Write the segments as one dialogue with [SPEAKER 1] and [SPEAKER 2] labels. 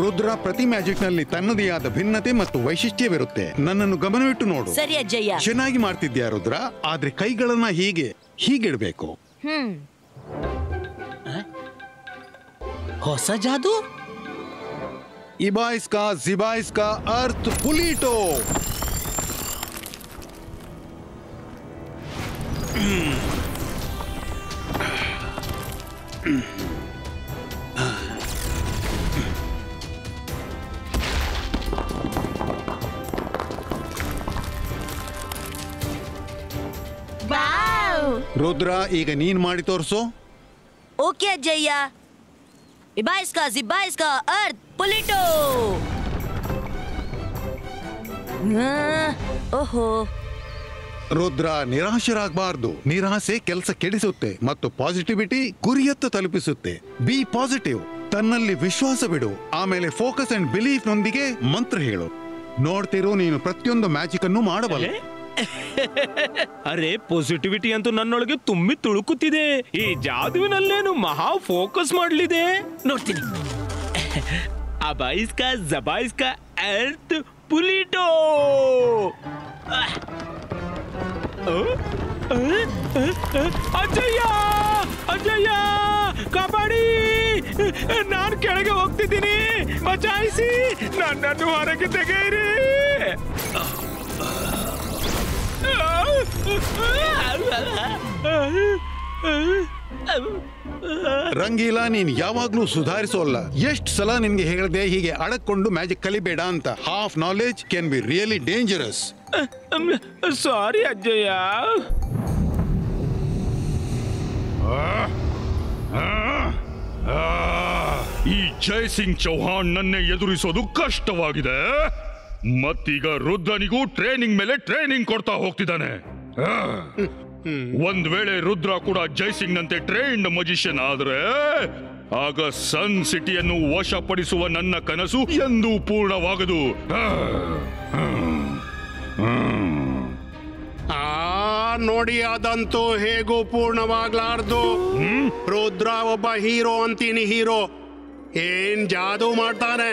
[SPEAKER 1] ರುದ್ರ ಪ್ರತಿ ಮ್ಯಾಜಿಕ್ ನಲ್ಲಿ ತನ್ನದೇ ಆದ ಭಿನ್ನತೆ ಮತ್ತು ವೈಶಿಷ್ಟ್ಯವಿರುತ್ತೆ. ನನ್ನನ್ನು ಗಮನವಿಟ್ಟು ನೋಡು.
[SPEAKER 2] ಸರಿ ಅಜ್ಜಯ್ಯ.
[SPEAKER 1] ಚೆನ್ನಾಗಿ ಮಾಡ್ತಿದ್ಯಾ ರುದ್ರ, ಆದ್ರೆ ಕೈಗಳನ್ನ ಹೀಗಿಡ್ಬೇಕು.
[SPEAKER 3] ಹೊಸ ಜಾದು.
[SPEAKER 1] ಇಬಾಯಿಸ್ಕಾ ಜಿಬಾಯಿಸ್ಕಾ ಅರ್ತ್ ಪುಲಿಟೋ. ರುದ್ರ, ಈಗ ನೀನ್ ಮಾಡಿ ತೋರ್ಸು.
[SPEAKER 2] ಓಕೆ ಅಜ್ಜಯ್ಯ. ಇಬಾಯಿಸ್ಕಾ ಜಿಬಾಯಿಸ್ಕಾ ಅರ್ತ್ ಪುಲಿಟೋ. ಓಹೋ.
[SPEAKER 1] ರುದ್ರ, ನಿರಾಶರಾಗಬಾರ್ದು. ನಿರಾಸೆ ಕೆಲಸ ಕೆಡಿಸುತ್ತೆ ಮತ್ತು ಪಾಸಿಟಿವಿಟಿ ಗುರಿಯತ್ತ ತಲುಪಿಸುತ್ತೆ. Be positive. ತನ್ನಲ್ಲಿ ವಿಶ್ವಾಸ ಬಿಡು. ಆಮೇಲೆ ಫೋಕಸ್ ಅಂಡ್ ಬಿಲೀಫ್ ನೊಂದಿಗೆ ಮಂತ್ರ ಹೇಳು. ನೋಡ್ತಿರು, ನೀನು ಪ್ರತಿಯೊಂದು ಮ್ಯಾಜಿಕ್ ಅನ್ನು ಮಾಡಬಲ್ಲ.
[SPEAKER 4] ಅರೆ, ಪಾಸಿಟಿವಿಟಿ ಅಂತೂ ನನ್ನೊಳಗೆ ತುಂಬಿ ತುಳುಕುತ್ತಿದೆ. ಈ ಜಾದುವಿನಲ್ಲೇನು ಮಹಾ ಫೋಕಸ್ ಮಾಡಲಿದೆ. ನೋಡ್ತೀನಿ. ಅಬಾಯಿಸ್ಕಾ ಜಬಾಯಿಸ್ಕಾ ಅರ್ತ್ ಪುಲಿಟೋ. ಅಜ್ಜಯ್ಯ, ಅಜ್ಜಯ್ಯ, ಕಾಪಾಡಿ! ನಾನು ಕೆಳಗೆ ಹೋಗ್ತಿದ್ದೀನಿ, ಬಚಾಯಿಸಿ, ನನ್ನನ್ನು ಹೊರಗೆ ತೆಗೆಯಿರಿ.
[SPEAKER 1] ರಂಗೀಲಾ, ನೀನ್ ಯಾವಾಗ್ಲೂ ಸುಧಾರಿಸೋಲ್ಲ. ಎಷ್ಟ್ ಸಲ ನಿನ್ಗೆ ಹೇಳ್ದೆ ಹೀಗೆ ಅಡಕೊಂಡು ಮ್ಯಾಜಿಕ್ ಕಲಿಬೇಡ ಅಂತ. Half knowledge can be really dangerous.
[SPEAKER 4] Sorry ಅಜ್ಜಯ್ಯ.
[SPEAKER 5] ಈ ಜಯಸಿಂಗ್ ಚೌಹಾಣ್ ನನ್ನೇ ಎದುರಿಸೋದು ಕಷ್ಟವಾಗಿದೆ. ಮತ್ತೀಗ ರುದ್ರನಿಗೂ ಟ್ರೈನಿಂಗ್ ಮೇಲೆ ಟ್ರೈನಿಂಗ್ ಕೊಡ್ತಾ ಹೋಗ್ತಿದ್ದಾನೆ. ಒಂದ್ ವೇಳೆ ರುದ್ರ ಕೂಡ ಜೈಸಿಂಗ್ ನಂತೆ ಟ್ರೈನ್ಡ್ ಮಜಿಷಿಯನ್ ಆದ್ರೆ ಆಗ ಸನ್ ಸಿಟಿಯನ್ನು ವಶಪಡಿಸುವ ನನ್ನ ಕನಸು ಎಂದೂ ಪೂರ್ಣವಾಗದು.
[SPEAKER 6] ನೋಡಿ, ಅದಂತೂ ಹೇಗೂ ಪೂರ್ಣವಾಗ್ಲಾರ್ದು. ರುದ್ರ ಒಬ್ಬ ಹೀರೋ ಅಂತೀನಿ. ಹೀರೋ ಏನ್ ಜಾದೂ ಮಾಡ್ತಾನೆ.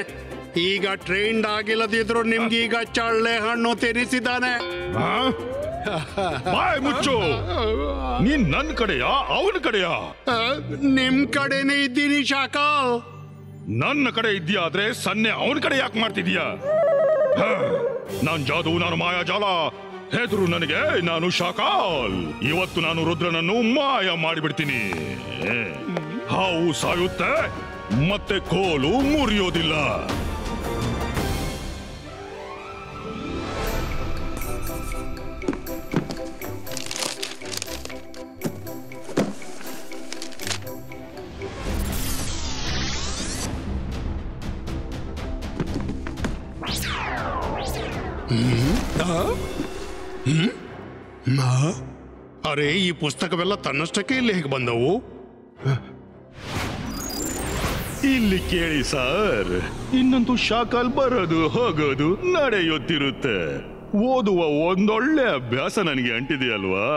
[SPEAKER 6] ಈಗ ಟ್ರೈನ್ಡ್ ಆಗಿಲ್ಲದಿದ್ರು ನಿಮ್ಗೀಗ ಚಳ್ಳೆ ಹಣ್ಣು ತಿನ್ನಿಸಿದ್ದಾನೆ.
[SPEAKER 5] ಬಾಯ್ ಮುಚ್ಚು. ನೀನ್ ನನ್ ಕಡೆಯಾ ಅವನ ಕಡೆಯಾ?
[SPEAKER 6] ನಿಮ್ ಕಡೆನೇ ಇದ್ದೀನಿ ಶಾಕಾಲ್.
[SPEAKER 5] ನನ್ನ ಕಡೆ ಇದ್ದೀಯಾ ಆದ್ರೆ ಸನ್ನೆ ಅವನ ಕಡೆ ಯಾಕೆ ಮಾಡ್ತಿದೀಯಾ? ನಾನ್ ಜಾದು, ನಾನು ಮಾಯಾಜಾಲ. ಹೆದ್ರು ನನಗೆ, ನಾನು ಶಾಕಾಲ್. ಇವತ್ತು ನಾನು ರುದ್ರನನ್ನು ಮಾಯ ಮಾಡಿಬಿಡ್ತೀನಿ. ಹಾವು ಸಾಯುತ್ತೆ, ಮತ್ತೆ ಕೋಲು ಮುರಿಯೋದಿಲ್ಲ.
[SPEAKER 6] ಅರೆ, ಈ ಪುಸ್ತಕವೆಲ್ಲ ತನ್ನಷ್ಟಕ್ಕೆ ಇಲ್ಲಿ ಹೇಗೆ ಬಂದವು?
[SPEAKER 5] ಇಲ್ಲಿ ಕೇಳಿ ಸರ್, ಇನ್ನಂತೂ ಶಾಕಾಲ್ ಬರೋದು ಹೋಗೋದು ನಡೆಯುತ್ತಿರುತ್ತೆ. ಓದುವ ಒಂದೊಳ್ಳೆ ಅಭ್ಯಾಸ ನನಗೆ ಅಂಟಿದೆಯಲ್ವಾ?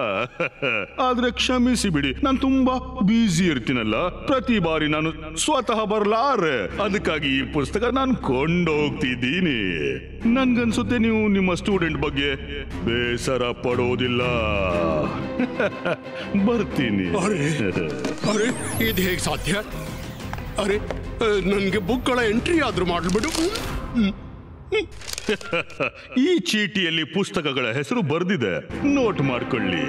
[SPEAKER 5] ಆದ್ರೆ ಕ್ಷಮಿಸಿ ಬಿಡಿ, ನಾನು ತುಂಬಾ ಬ್ಯುಸಿ ಇರ್ತೀನಲ್ಲ. ಪ್ರತಿ ಬಾರಿ ನಾನು ಸ್ವತಃ ಬರ್ಲಾರೆ. ಅದಕ್ಕಾಗಿ ಈ ಪುಸ್ತಕ ನಾನು ಕೊಂಡೋಗ್ತಿದ್ದೀನಿ. ನನ್ಗನ್ಸುತ್ತೆ ನೀವು ನಿಮ್ಮ ಸ್ಟೂಡೆಂಟ್ ಬಗ್ಗೆ ಬೇಸರ ಪಡೋದಿಲ್ಲ. ಬರ್ತೀನಿ.
[SPEAKER 6] ಅರೆ, ಇದು ಹೇಗೆ ಸಾಧ್ಯ? ಅರೆ, ನನ್ಗೆ ಬುಕ್ಗಳ ಎಂಟ್ರಿ ಆದ್ರೂ ಮಾಡ್ಬಿಡು.
[SPEAKER 5] ಈ ಚೀಟಿಯಲ್ಲಿ ಪುಸ್ತಕಗಳ ಹೆಸರು ಬರ್ದಿದೆ, ನೋಟ್ ಮಾಡ್ಕೊಳ್ಳಿ.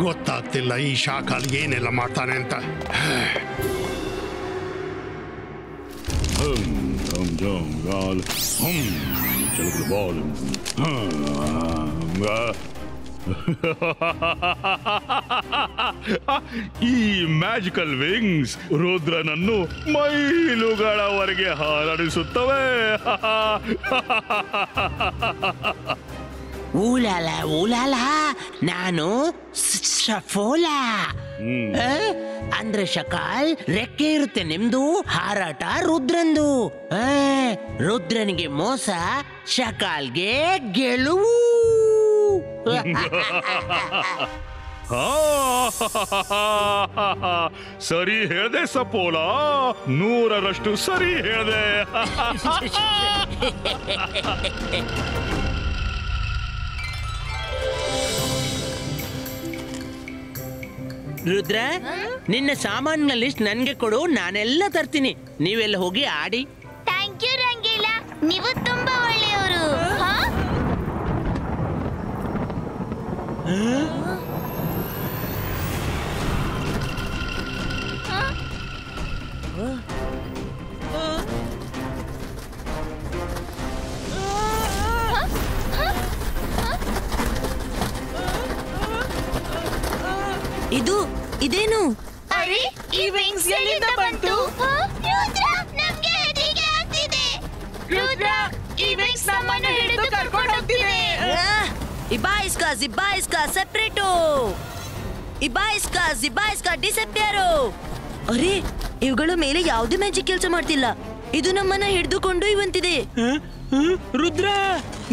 [SPEAKER 6] ಗೊತ್ತಾಗ್ತಿಲ್ಲ ಈ ಶಾಕಾಲ್ ಏನೆಲ್ಲ ಮಾಡ್ತಾನೆ ಅಂತ.
[SPEAKER 5] ಈ ಮ್ಯಾಜಿಕಲ್ ವಿಂಗ್ಸ್ ರುದ್ರನನ್ನು ಮೈಲುಗಳವರೆಗೆ ಹಾರಾಡಿಸುತ್ತವೆ.
[SPEAKER 3] ಊಲಾಲ ಊಲಾಲ, ನಾನು ಶಫೋಲಾ. ಅಂದ್ರೆ ಶಕಾಲ್ ರೆಕ್ಕೆ ಇರುತ್ತೆ ನಿಮ್ದು, ಹಾರಾಟ ರುದ್ರಂದು. ರುದ್ರನಿಗೆ ಮೋಸ, ಶಕಾಲ್ಗೆ ಗೆಲುವು.
[SPEAKER 5] ಸರಿ ಹೇಳ್ದೆ ಸಪೋಲ, 100ರಷ್ಟು ಸರಿ ಹೇಳ್ದೆ.
[SPEAKER 3] ರುದ್ರ, ನಿನ್ನ ಸಾಮಾನಿನ ಲಿಸ್ಟ್ ನನ್ಗೆ ಕೊಡು, ನಾನೆಲ್ಲ ತರ್ತೀನಿ. ನೀವೆಲ್ಲ ಹೋಗಿ ಆಡಿ.
[SPEAKER 7] ಥ್ಯಾಂಕ್ ಯು ರಂಗೀಲಾ, ನೀವು ತುಂಬಾ ಒಳ್ಳೆಯವರು.
[SPEAKER 2] ಇದೇನು?
[SPEAKER 7] ಅರೆ, ಈ ವಿಂಗ್ಸ್ ಎಲ್ಲಿಂದ ಬಂತು? ರುದ್ರ, ನಮ್ಗೆ ಹೆದರಿಕೆ ಆಗ್ತಿದೆ. ರುದ್ರ, ಈ ವಿಂಗ್ಸ್ ನಮ್ಮನ್ನು ಹಿಡಿದು ಕರ್ಕೊಂಡು ಹೋಗ್ತಿದೆ.
[SPEAKER 2] Ziba iska separato. Iba iska disappearo. ಅರೆ, ಇವುಗಳ ಮೇಲೆ ಯಾವುದೇ ಮ್ಯಾಜಿಕ್ ಕೆಲಸ ಮಾಡ್ತಿಲ್ಲ. ಇದು ನಮ್ಮನ್ನ ಹಿಡಿದುಕೊಂಡು ಇವಂತಿದೆ.
[SPEAKER 4] ರುದ್ರ,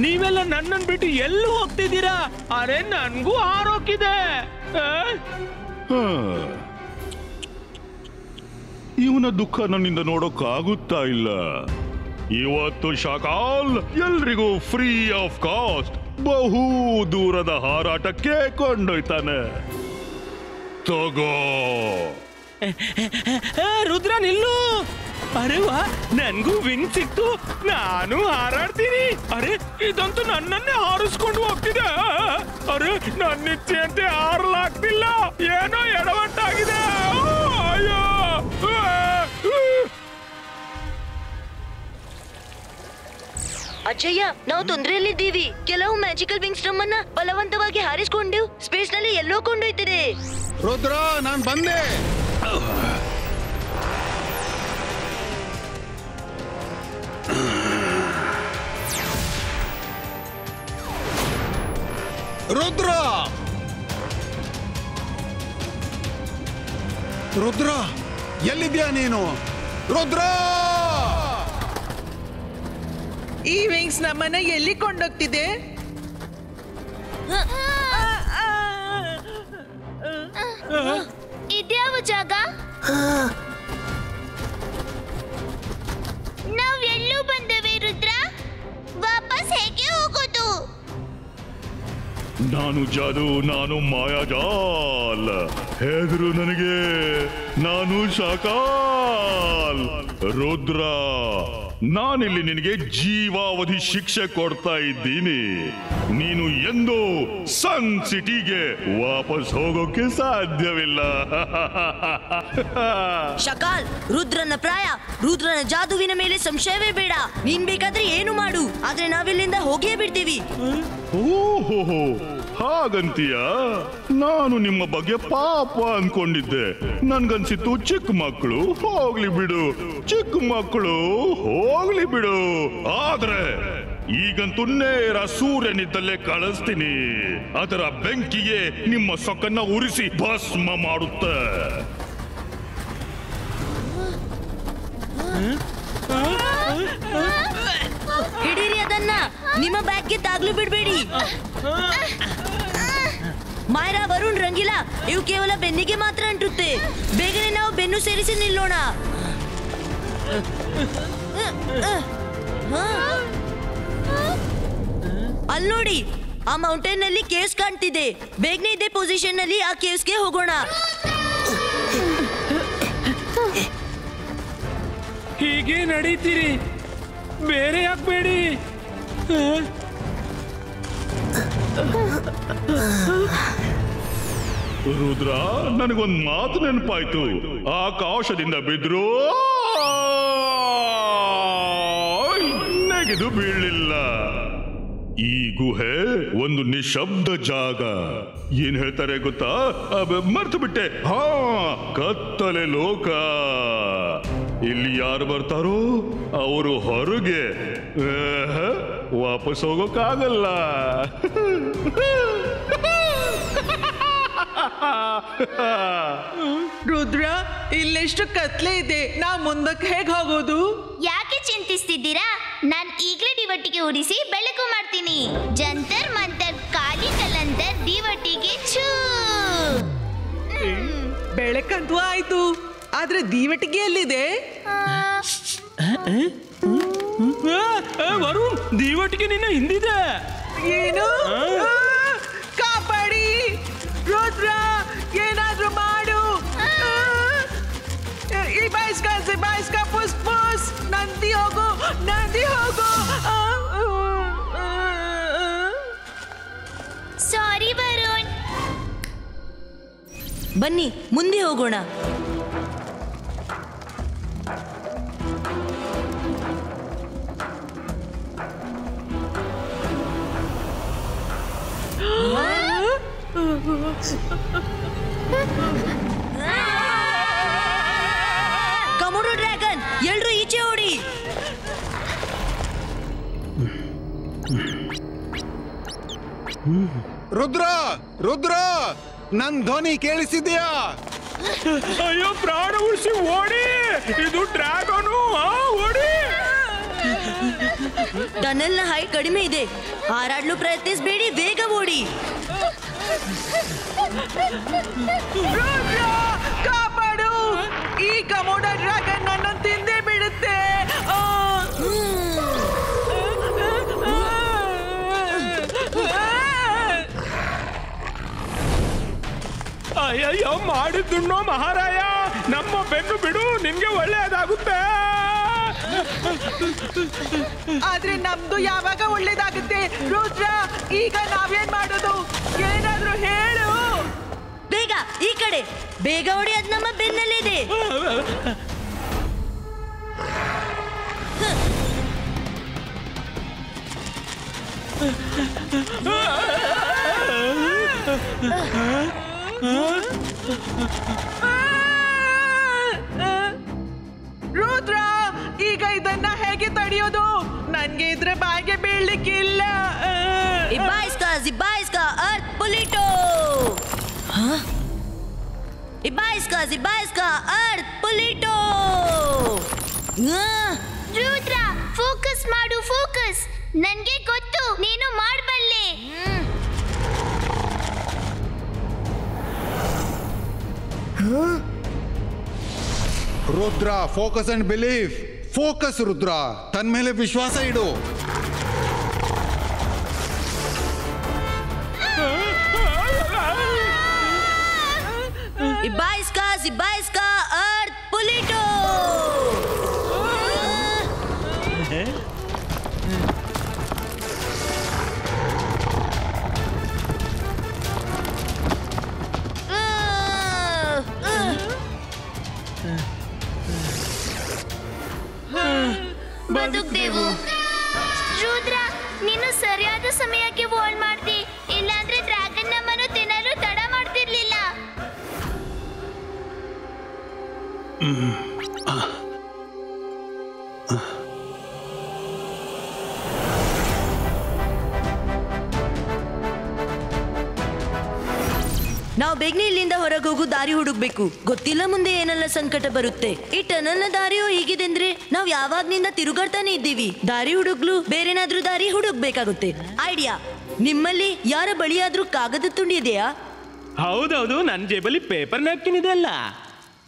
[SPEAKER 4] ನೀವೆಲ್ಲ ನನ್ನನ್ನು ಬಿಟ್ಟು ಎಲ್ಲೂ ಹೋಗ್ತಿದ್ದೀರಾ? ಅರೆ, ನನ್ಗೂ ಹಾರೋಕಿದೆ.
[SPEAKER 5] ಇವನ ದುಃಖ ನನ್ನಿಂದ ನೋಡೋಕ್ಕಾಗುತ್ತಾ ಇಲ್ಲ. ಇವತ್ತು ಶಾಕಾಲ್ ಎಲ್ರಿಗೂ ಫ್ರೀ ಆಫ್ ಕಾಸ್ಟ್ ಬಹು ದೂರದ ಹಾರಾಟಕ್ಕೆ ಕೊಂಡೊಯ್ತಾನೆ. ತಗೋ.
[SPEAKER 4] ರುದ್ರ, ನಿಲ್ಲು. ಅರೆ ವಾ, ನನ್ಗೂ ವಿಂಗ್ ಸಿಕ್ತು, ನಾನು ಹಾರಾಡ್ತೀನಿ. ಅರೆ, ಇದಂತೂ ನನ್ನನ್ನೇ ಹಾರಿಸ್ಕೊಂಡು ಹೋಗ್ತಿದೆ. ಅರೆ, ನನ್ನ ಇಚ್ಛೆಯಂತೆ ಹಾರಲಾಗ್ತಿಲ್ಲ, ಏನೋ ಎಡವಟ್ಟಾಗಿದೆ. ಅಯ್ಯೋ.
[SPEAKER 2] ಅಜ್ಜಯ್ಯ, ನಾವು ತೊಂದರೆಯಲ್ಲಿದ್ದೀವಿ. ಕೆಲವು ಮ್ಯಾಜಿಕಲ್ ವಿಂಗ್ಸ್ ನಮ್ಮನ್ನ ಬಲವಂತವಾಗಿ ಹಾರಿಸಿಕೊಂಡು ಸ್ಪೇಸ್ ನಲ್ಲಿ ಎಲ್ಲೋ ಕೊಂಡೊಯ್ತಿದೆ.
[SPEAKER 1] ರುದ್ರ, ನಾನ್ ಬಂದೆ. ರುದ್ರ, ರುದ್ರ, ಎಲ್ಲಿದ್ಯಾ ನೀನು? ರುದ್ರ!
[SPEAKER 8] ಈ ವಿಂಗ್ಸ್ ನಮ್ಮನ್ನ ಎಲ್ಲಿ ಕೊಂಡೋಗ್ತಿದೆ?
[SPEAKER 7] ಇದ್ಯಾವ ಜಾಗ? ನಾವ್ ಎಲ್ಲೂ ಬಂದವೆ ರುದ್ರ, ವಾಪಸ್ ಹೇಗೆ ಹೋಗೋದು?
[SPEAKER 5] ನಾನು ಜಾದು, ನಾನು ಮಾಯಾಜಾಲ್. ಹೆದರು ನನಗೆ, ನಾನು ಶಾಕಾಲ್. ರುದ್ರ, ನಾನಿಲ್ಲಿ ನಿನಗೆ ಜೀವಾವಧಿ ಶಿಕ್ಷೆ ಕೊಡ್ತಾ ಇದ್ದೀನಿ. ನೀನು ಎಂದೂ ಸನ್ ಸಿಟಿಗೆ ವಾಪಸ್ ಹೋಗೋಕೆ ಸಾಧ್ಯವಿಲ್ಲ.
[SPEAKER 2] ಶಕಾಲ್, ರುದ್ರನ ಪ್ರಾಯ, ರುದ್ರನ ಜಾದುವಿನ ಮೇಲೆ ಸಂಶಯವೇ ಬೇಡ. ನೀನ್ ಬೇಕಾದ್ರೆ ಏನು ಮಾಡು, ಆದ್ರೆ ನಾವಿಲ್ಲಿಂದ ಹೋಗೇ ಬಿಡ್ತೀವಿ.
[SPEAKER 5] ಓಹೋ, ಹಾಗಂತೀಯ? ನಾನು ನಿಮ್ಮ ಬಗ್ಗೆ ಪಾಪ ಅನ್ಕೊಂಡಿದ್ದೆ. ನನ್ಗನ್ಸಿತ್ತು ಚಿಕ್ಕ ಮಕ್ಕಳು ಹೋಗ್ಲಿ ಬಿಡು, ಚಿಕ್ಕ ಮಕ್ಕಳು ಹೋಗ್ಲಿ ಬಿಡು. ಆದ್ರೆ ಈಗಂತೂ ನೇರ ಸೂರ್ಯನಿದ್ದಲ್ಲೇ ಕಳಿಸ್ತೀನಿ. ಅದರ ಬೆಂಕಿಗೆ ನಿಮ್ಮ ಸೊಕ್ಕನ್ನ ಉರಿಸಿ ಭಸ್ಮ ಮಾಡುತ್ತೆ.
[SPEAKER 2] ಹಿಡೀರಿ ಅದನ್ನ, ನಿಮ್ಮ ಬ್ಯಾಗ್ಗೆ ತಾಗ್ಲು ಬಿಡ್ಬೇಡಿ. ಮಾಯರಾ, ವರುಣ್, ರಂಗಿಲಾ, ಇವು ಕೇವಲ ಬೆನ್ನಿಗೆ ಮಾತ್ರ ಅಂಟುತ್ತೆ. ಬೇಗನೆ ನಾವು ಬೆನ್ನು ಸೇರಿಸಿ ನಿಲ್ಲೋಣ. ಅಲ್ಲಿ ನೋಡಿ, ಆ ಮೌಂಟೇನ್ ನಲ್ಲಿ ಕೇವ್ಸ್ ಕಾಣ್ತಿದೆ. ಬೇಗನೆ ಇದೇ ಪೊಸಿಷನ್ ನಲ್ಲಿ ಆ ಕೇವ್ಸ್ಗೆ ಹೋಗೋಣ.
[SPEAKER 4] ಹೀಗೆ ನಡೀತೀರಿ, ಬೇರೆ ಹಾಕ್ಬೇಡಿ.
[SPEAKER 5] ರುದ್ರ, ನನಗೊಂದ್ ಮಾತು ನೆನಪಾಯ್ತು. ಆಕಾಶದಿಂದ ಬಿದ್ರು ನೆಗೆದು ಬೀಳಲಿಲ್ಲ. ಈ ಗುಹೆ ಒಂದು ನಿಶಬ್ದ ಜಾಗ. ಏನ್ ಹೇಳ್ತಾರೆ ಗೊತ್ತಾ? ಮರ್ತು ಬಿಟ್ಟೆ. ಹಾ, ಕತ್ತಲೆ ಲೋಕ. ಇಲ್ಲಿ ಯಾರು ಬರ್ತಾರೋ ಅವರು ಹೊರಗೆ ವಾಪಸ್ ಹೋಗೋಕ್ಕಾಗಲ್ಲ.
[SPEAKER 8] ರುದ್ರ, ಇಲ್ಲೆಷ್ಟು ಕತ್ಲೆ ಇದೆ, ನಾವು ಮುಂದಕ್ಕೆ ಹೇಗೆ ಹೋಗೋದು?
[SPEAKER 7] ಯಾಕೆ ಚಿಂತಿಸ್ತಿದ್ದೀರಾ? ನಾನ್ ಈಗಲೇ ದಿವಟಿಗೆ ಉರಿಸಿ ಬೆಳಕು ಮಾಡ್ತೀನಿ. ಜಂತರ್ ಮಂತರ್ ಕಾಲಿ ಕಲಂತರ್ ದಿವಟಿಗೆ ಛೂ.
[SPEAKER 8] ಒಳ್ಳೆ ಕಂತು ಆಯ್ತು. ಆದ್ರೆ ದೀವಟಿಗೆ ಎಲ್ಲಿದೆ?
[SPEAKER 4] ವರುಣ್, ದೀವಟಿಗೆ ನಿನ್ನ ಹಿಂದಿದೆ.
[SPEAKER 8] ಏನು? ಕಾಪಾಡಿ ರುದ್ರ, ಏನಾದ್ರೂ ಮಾಡು. ಇಬಾಯಿಸ್ಕ ಪುಸ್ ಪುಸ್. ನಂದಿ ಹೋಗು, ನಂದಿ ಹೋಗು.
[SPEAKER 7] ಸಾರಿ ವರುಣ್.
[SPEAKER 2] ಬನ್ನಿ ಮುಂದೆ ಹೋಗೋಣ. ಕಮೋಡೋ ಡ್ರ್ಯಾಗನ್, ಎಲ್ರೂ ಈಚೆ ಓಡಿ.
[SPEAKER 1] ರುದ್ರ, ರುದ್ರ, ನನ್ ಧ್ವನಿ ಕೇಳಿಸಿದ್ಯಾ?
[SPEAKER 4] ಅಯ್ಯೋ, ಪ್ರಾಣ ಉಳಿಸಿ ಓಡಿ. ಇದು ಡ್ರ್ಯಾಗನು, ಓಡಿ.
[SPEAKER 2] ಟನಲ್ನ ಹೈಟ್ ಕಡಿಮೆ ಇದೆ, ಹಾರಾಡ್ಲು ಪ್ರಯತ್ನಿಸಬೇಡಿ, ಬೇಗ ಓಡಿ.
[SPEAKER 8] ಕಾಪಾಡು, ಈ ಕಮೋಡೋ ಡ್ರ್ಯಾಗನ್ ನನ್ನ ತಿಂದೇ ಬಿಡುತ್ತೆ.
[SPEAKER 4] ಅಯ್ಯಯ್ಯೋ, ಮಾಡಿದ್ದುಣ್ಣೋ ಮಹಾರಾಯ, ನಮ್ಮ ಬೆನ್ನು ಬಿಡು, ನಿನ್ಗೆ ಒಳ್ಳೆಯದಾಗುತ್ತೆ.
[SPEAKER 8] ಆದ್ರೆ ನಮ್ದು ಯಾವಾಗ ಒಳ್ಳೇದಾಗುತ್ತೆ? ರುದ್ರ, ಈಗ ನಾವೇನ್ ಮಾಡೋದು? ಏನಾದ್ರೂ ಹೇಳು.
[SPEAKER 2] ಬೇಗ ಈ ಕಡೆ, ಬೇಗ ಓಡಿ, ಅದು ನಮ್ಮ ಬೆನ್ನಲ್ಲಿದೆ.
[SPEAKER 8] ರುದ್ರ, ಈಗ ಇದನ್ನ ಹೇಗೆ ತಡೆಯೋದು? ನನ್ಗೆ ಇದ್ರ ಬಾಯಿಗೆ ಬೀಳ್ಲಿಕ್ಕಿಲ್ಲ.
[SPEAKER 2] ಇಬಾಯಿಸ್ಕಾ ಅರ್ತ್ ಪುಲಿಟೋ. ಇಬಾಯಿಸ್ಕಾ ಅರ್ತ್ ಪುಲಿಟೋ.
[SPEAKER 7] ರುದ್ರ, ಫೋಕಸ್ ಮಾಡು, ಫೋಕಸ್. ನನ್ಗೆ ಗೊತ್ತು ನೀನು ಮಾಡಬಲ್ಲೆ.
[SPEAKER 1] Rudra, focus and believe. Focus Rudra, ತನ್ ಮೇಲೆ ವಿಶ್ವಾಸ ಇಡು.
[SPEAKER 2] ಇಬಾಯಿಸ್ಕಾ ಅರ್ತ್ ಪುಲಿಟೋ.
[SPEAKER 7] ಬದುಕ್ದೇವು. ರುದ್ರ, ನೀನು ಸರಿಯಾದ ಸಮಯಕ್ಕೆ ವಾಲ್ ಮಾಡ್ತಿ, ಇಲ್ಲಾಂದ್ರೆ ಡ್ರ್ಯಾಗನ್ ನಮ್ಮನ್ನು ತಿನ್ನಲು ತಡ ಮಾಡ್ತಿರ್ಲಿಲ್ಲ.
[SPEAKER 2] ನಾವು ಬೇಗನೆ ಇಲ್ಲಿಂದ ಹೊರಗೆ ಹೋಗೋ ದಾರಿ ಹುಡುಕ್ಬೇಕು. ಗೊತ್ತಿಲ್ಲ ಮುಂದೆ ಏನೆಲ್ಲ ಸಂಕಟ ಬರುತ್ತೆ. ಈ ಟನಲ್ನ ದಾರಿಯೋ ಹೀಗಿದೆ ಅಂದ್ರೆ ನಾವು ಯಾವಾಗ್ನಿಂದ ತಿರುಗಾಡ್ತಾನೆ ಇದ್ದೀವಿ. ದಾರಿ ಹುಡುಗ್ಲು ಬೇರೆನಾದ್ರೂ ದಾರಿ ಹುಡುಕ್ಬೇಕಾಗುತ್ತೆ. ಐಡಿಯಾ, ನಿಮ್ಮಲ್ಲಿ ಯಾರ ಬಳಿಯಾದ್ರೂ ಕಾಗದ ತುಂಡಿ ಇದೆಯಾ?
[SPEAKER 4] ಹೌದೌದು, ನನ್ನ ಜೇಬಲ್ಲಿ ಪೇಪರ್ ನ್ಯಾಪ್ಕಿನ್ ಇದೆ ಅಲ್ಲ.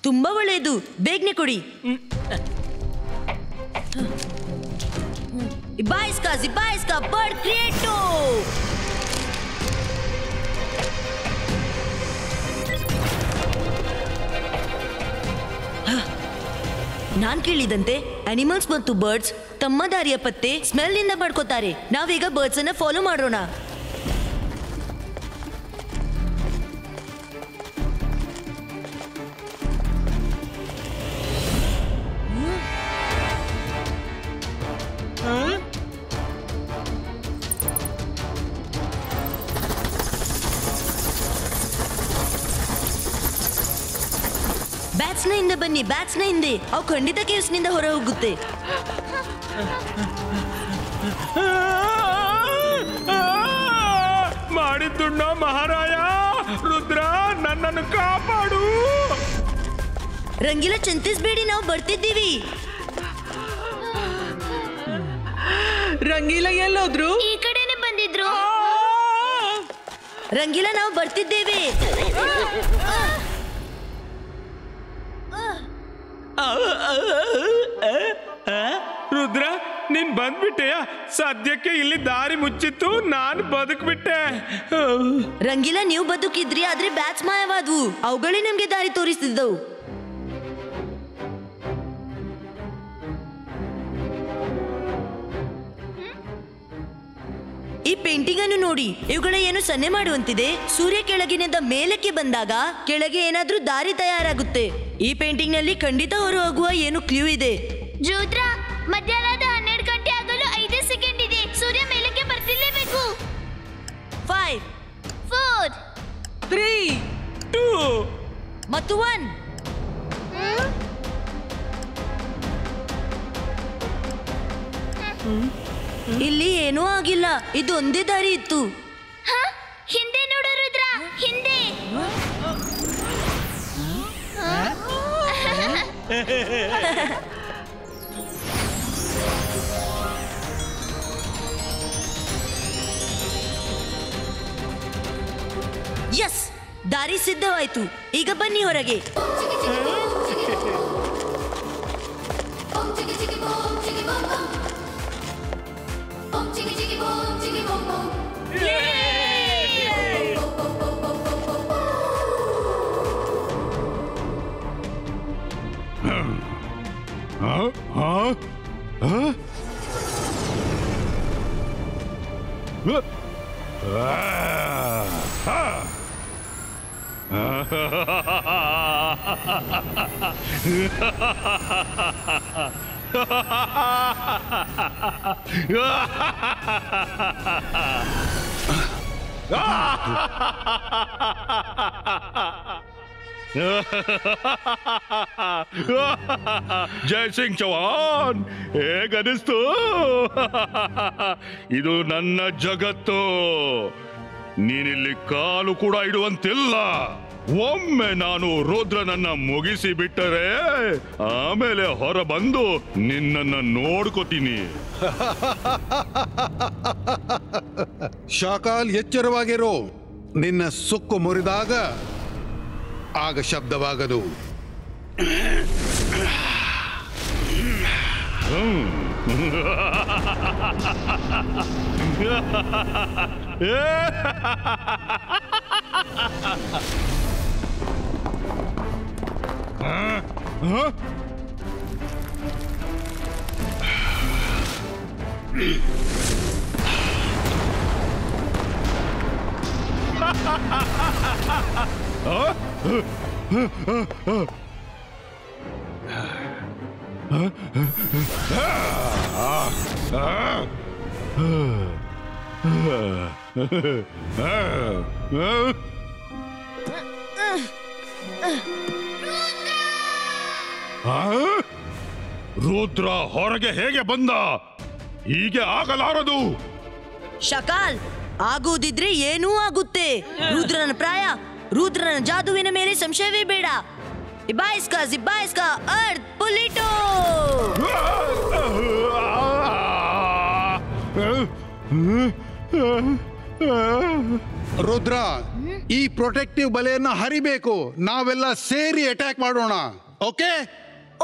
[SPEAKER 2] ತುಂಬಾ ಒಳ್ಳೆಯದು, ಬೇಗನೆ ಕೊಡಿ. ಇಬಾಯಿಸ್ಕಾ ಬರ್ಡ್ ಕ್ರಿಯೇಟೋ. ನಾನ್ ಕೇಳಿದಂತೆ ಅನಿಮಲ್ಸ್ ಮತ್ತು ಬರ್ಡ್ಸ್ ತಮ್ಮ ದಾರಿಯ ಪತ್ತೆ ಸ್ಮೆಲ್ ನಿಂದ ಮಾಡ್ಕೋತಾರೆ. ನಾವೀಗ ಬರ್ಡ್ಸ್ ಅನ್ನ ಫಾಲೋ ಮಾಡೋಣ. ಬ್ಯಾಟ್ಸ್ನ ಹಿಂದೆ ಬನ್ನಿ, ಬ್ಯಾಟ್ಸ್ನ ಹಿಂದೆ. ಅವು ಖಂಡಿತ ಕೇವ್ಸ್ನಿಂದ ಹೊರ ಹೋಗುತ್ತೆ.
[SPEAKER 4] ಮಾಡಿದ್ದುಣ್ಣ ಮಹಾರಾಯ, ರುದ್ರ, ನನ್ನನ್ನು ಕಾಪಾಡು.
[SPEAKER 2] ರಂಗಿಲ, ಚಿಂತಿಸ್ಬೇಡಿ, ನಾವು ಬರ್ತಿದ್ದೀವಿ.
[SPEAKER 8] ರಂಗೀಲ ಎಲ್ಲೋದ್ರು?
[SPEAKER 7] ಈ ಕಡೆನೆ ಬಂದಿದ್ರು.
[SPEAKER 2] ರಂಗಿಲ, ನಾವು ಬರ್ತಿದ್ದೇವೆ.
[SPEAKER 4] ರುದ್ರ ನೀನ್ ಬಂದ್ಬಿಟ್ಟೆಯ? ಸದ್ಯಕ್ಕೆ ಇಲ್ಲಿ ದಾರಿ ಮುಚ್ಚಿತ್ತು, ನಾನು ಬದುಕ್ಬಿಟ್ಟೆ.
[SPEAKER 2] ರಂಗಿಲ, ನೀವು ಬದುಕಿದ್ರಿ, ಆದ್ರೆ ಬ್ಯಾಟ್ಸ್ ಮಾಯವಾದ್ವು. ಅವುಗಳೇ ನಮ್ಗೆ ದಾರಿ ತೋರಿಸ್ತಿದ್ದವು. ಈ ಪೇಂಟಿಂಗ್ ಅನ್ನು ನೋಡಿ, ಇವುಗಳ ಏನು ಸನ್ನೆ ಮಾಡುವಂತಿದೆ. ಸೂರ್ಯ ಕೆಳಗಿನಿಂದ ಮೇಲಕ್ಕೆ ಬಂದಾಗ ಕೆಳಗೆ ಏನಾದ್ರೂ ದಾರಿ ತಯಾರಾಗುತ್ತೆ. ಈ ಪೇಂಟಿಂಗ್ ನಲ್ಲಿ ಖಂಡಿತ ಹೊರ ಹೋಗುವ ಏನು ಕ್ಲೂ ಇದೆ.
[SPEAKER 7] ರುದ್ರ, ಮಧ್ಯಾಹ್ನದ 12 ಗಂಟೆ ಆಗಲು 5 ಸೆಕೆಂಡ್ ಇದೆ. ಸೂರ್ಯ ಮೇಲಕ್ಕೆ ಬರ್ತಿರ್ಲೇಬೇಕು.
[SPEAKER 2] 5
[SPEAKER 7] 4
[SPEAKER 8] 3
[SPEAKER 4] 2
[SPEAKER 2] ಮತ್ತು 1. ಇಲ್ಲಿ ಏನೂ ಆಗಿಲ್ಲ, ಇದು ಒಂದೇ ದಾರಿ ಇತ್ತು.
[SPEAKER 7] ಹಿಂದೆ ನೋಡು ರುದ್ರ, ಹಿಂದೆ.
[SPEAKER 2] ಯಸ್, ದಾರಿ ಸಿದ್ಧವಾಯ್ತು. ಈಗ ಬನ್ನಿ ಹೊರಗೆ.
[SPEAKER 5] ಜೈ ಸಿಂಗ್ ಚೌಹಾನ್, ಹೇಗನಿಸ್ತು? ಇದು ನನ್ನ ಜಗತ್ತು, ನೀನಿಲ್ಲಿ ಕಾಲು ಕೂಡ ಇಡುವಂತಿಲ್ಲ. ಒಮ್ಮೆ ನಾನು ರುದ್ರನನ್ನ ಮುಗಿಸಿ ಬಿಟ್ಟರೆ ಆಮೇಲೆ ಹೊರ ಬಂದು ನಿನ್ನನ್ನ ನೋಡ್ಕೋತೀನಿ.
[SPEAKER 1] ಶಾಕಾಲ್, ಎಚ್ಚರವಾಗಿರೋ. ನಿನ್ನ ಸುಕ್ಕು ಮುರಿದಾಗ ಆಗ ಶಬ್ದವಾಗದು.
[SPEAKER 5] ರುದ್ರ ಹೊರಗೆ ಹೇಗೆ ಬಂದ? ಹೀಗೆ ಆಗಲಾರದು.
[SPEAKER 2] ಶಕಾಲ್, ಆಗುವುದಿದ್ರೆ ಏನೂ ಆಗುತ್ತೆ. ರುದ್ರನ ಪ್ರಾಯ, ರುದ್ರನ ಜಾದುವಿನ ಮೇಲೆ ಸಂಶಯವೇ ಬೇಡ. ಇಬಾಯಿಸ್ಕಾ ಜಿಬಾಯಿಸ್ಕಾ ಅರ್ತ್ ಪುಲಿಟೋ.
[SPEAKER 1] ರುದ್ರ, ಈ ಪ್ರೊಟೆಕ್ಟಿವ್ ಬಲೆಯನ್ನ ಹರಿಬೇಕು. ನಾವೆಲ್ಲ ಸೇರಿ ಅಟ್ಯಾಕ್ ಮಾಡೋಣ. ಓಕೆ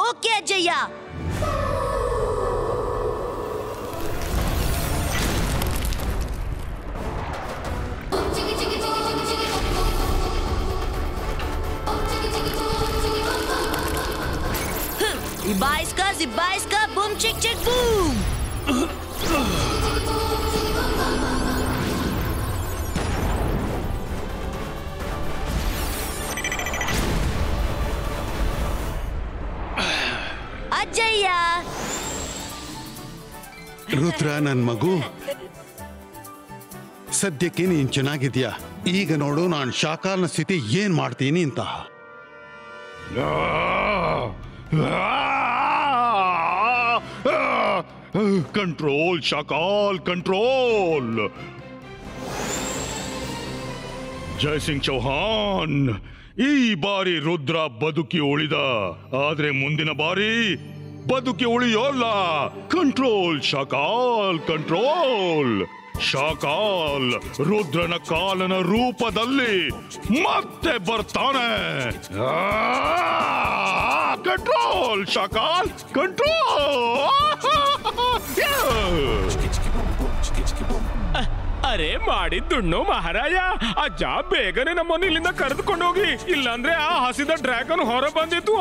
[SPEAKER 2] ಓಕೆ ಅಜ್ಜಯ್ಯ. Ibaiska, Zibaiska, boom, chick, chick, boom! ಅಜ್ಜಯ್ಯ!
[SPEAKER 1] ರುದ್ರ, ನನ್ ಮಗು, ಸದ್ಯಕ್ಕೆ ನೀನ್ ಚೆನ್ನಾಗಿದ್ಯಾ? ಈಗ ನೋಡು ನಾನು ಶಾಕಾಲ್ನ ಸ್ಥಿತಿ ಏನ್ ಮಾಡ್ತೀನಿ ಅಂತ.
[SPEAKER 5] Control Shakaal, control. ಜೈ ಸಿಂಗ್ ಚೌಹಾನ್, ಈ ಬಾರಿ ರುದ್ರ ಬದುಕಿ ಉಳಿದ, ಆದ್ರೆ ಮುಂದಿನ ಬಾರಿ ಬದುಕಿ ಉಳಿಯೋಲ್ಲ. Control Shakaal, control. ಶಾಕಾಲ್ ರುದ್ರನ ಕಾಲನ ರೂಪದಲ್ಲಿ ಮತ್ತೆ ಬರ್ತಾನೆ. Control Shakaal control.
[SPEAKER 4] ಅರೆ ಮಾಡಿದ್ದುಣ್ಣು ಮಹಾರಾಯ, ಅಜ್ಜ ಬೇಗನೆ ನಮ್ಮನ್ನು ಇಲ್ಲಿಂದ ಕರೆದುಕೊಂಡು ಹೋಗಿ, ಇಲ್ಲಾಂದ್ರೆ ಆ ಹಸಿದ ಡ್ರ್ಯಾಗನ್ ಹೊರ ಬಂದಿತ್ತು.